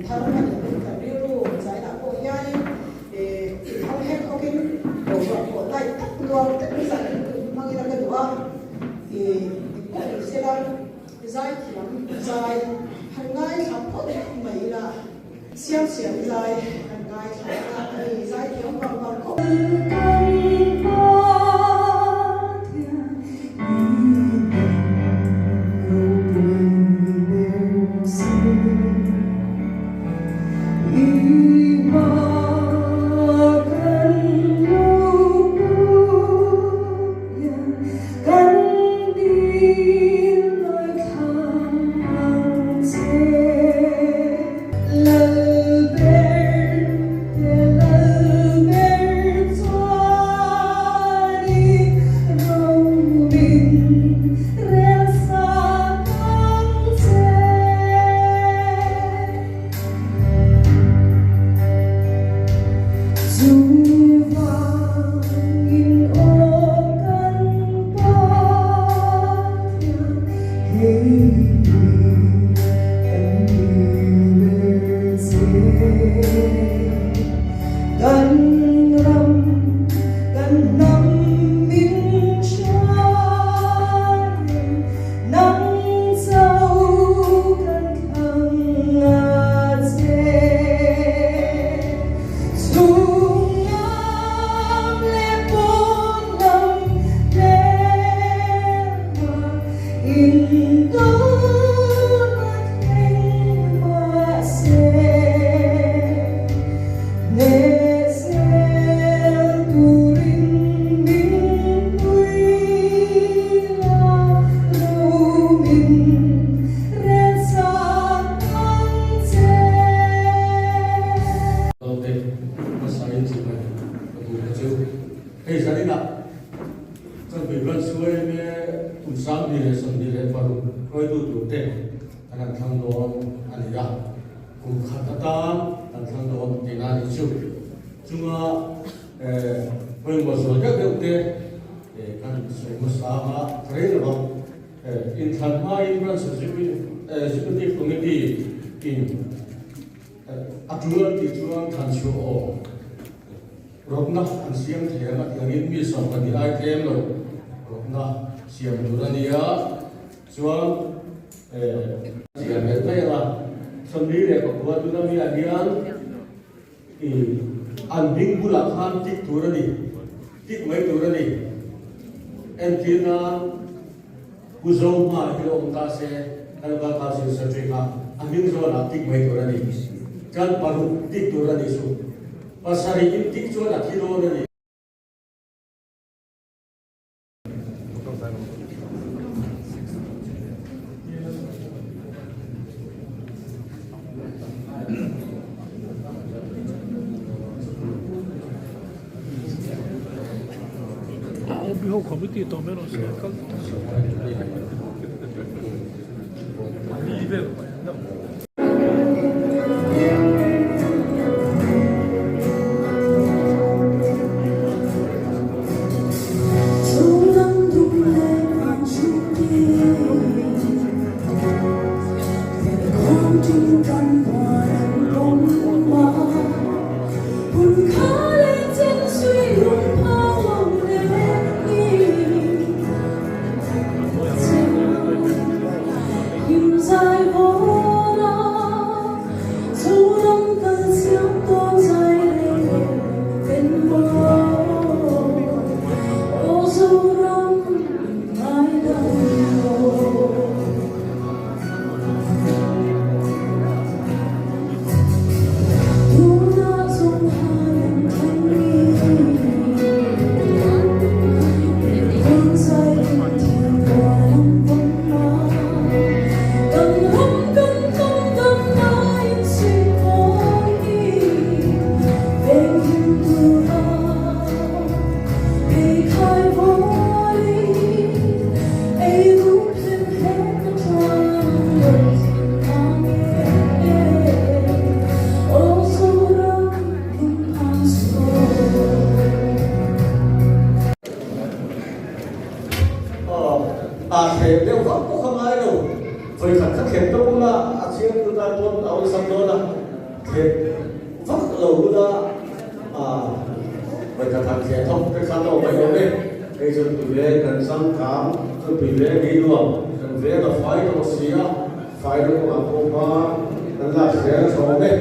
thằng mình cũng cần đi luôn giải đã cổ nhai không hết không cái đồ vật của tay tắt luôn tất cả mang ra cái đồ thì cũng sẽ là giải lắm giải hàng ngày học có thể mấy là xem giải hàng ngày học là giải thiếu còn không Executive Committee in Aturan Tituan Tansuo Rokna and Siam Tiamat Yangin Mission for the IKM Rokna Siam Durania Suan Siam Medmera Sandire Papua Dunami Adian Anding Bulakhan Tik Turani Tik Mai Turani Entina Uzoma Hilom Tase Alba Tase Satrika Anding Zona Tik Mai Turani Kan Paru Tik Turani Su Pasari Tik Zona Kilorani Biho committee to menos kal lider Nếu vẫn có không ai đâu, phải khẩn khắc hiện đâu là action chúng ta tuân áo sang đó là thế phát đầu đó vậy là thằng trẻ thông cái khăn đầu vậy đấy cái chuyện tụi bé cần sang khám tụi bé đi luôn cần về là phải nó xía phải nó làm công ba nên là sẽ sống đấy.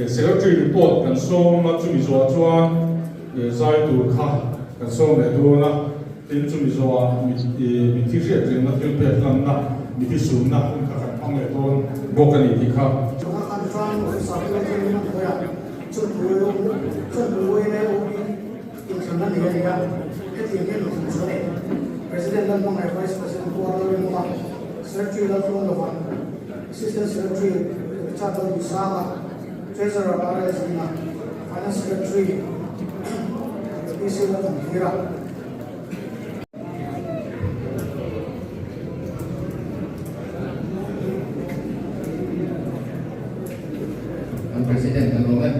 Secretary report kan so ma chu mi zo chuan zai tur kha kan so me do na tin chu mi zo mi ti ria tring na thil pe tlan na mi ti sum na kun kha kan ang le don bokani ti kha chúng ta ăn trang của sáu mươi năm năm thôi ạ chân đuôi này in chân này này ạ cái tiền cái lục số này president lần này vice president củaเราmột lần secretary lần một lần assistant secretary cha tôi bị sao Treasurer RS Finance Secretary PC lần Hira President Nalongan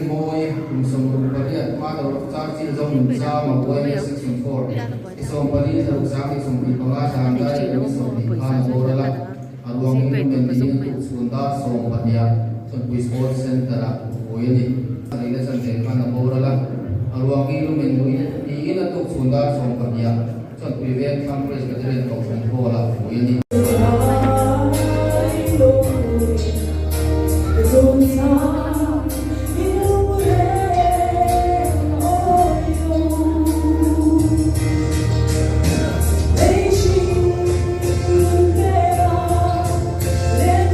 Moy Sum Pariat Mother of Charles Zong Zama Boy 614 Isong Pari sa Usaki Sum Pipanga sa Hangay Isong Pipan Borala Aluang Independent Sunda Song Patia Son Sports Center Boyani Alila sa Tekan Borala Aluang Independent Igin at Sunda Song Patia Son Prevent Congress President of Bola Boyani Let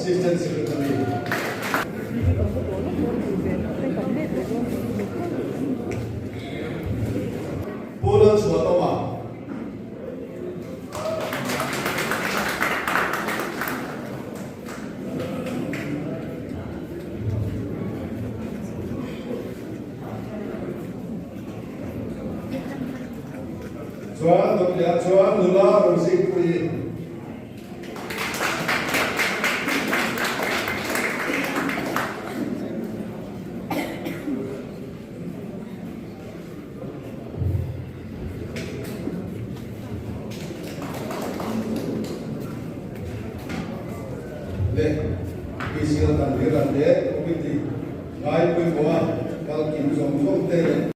Assistant Secretary. Poland Suatoma. Chuan Nula Rosik Pui. Physical Tangiran de Committee, Guy Pimoa, Kalkin Song Tele.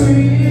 Sweet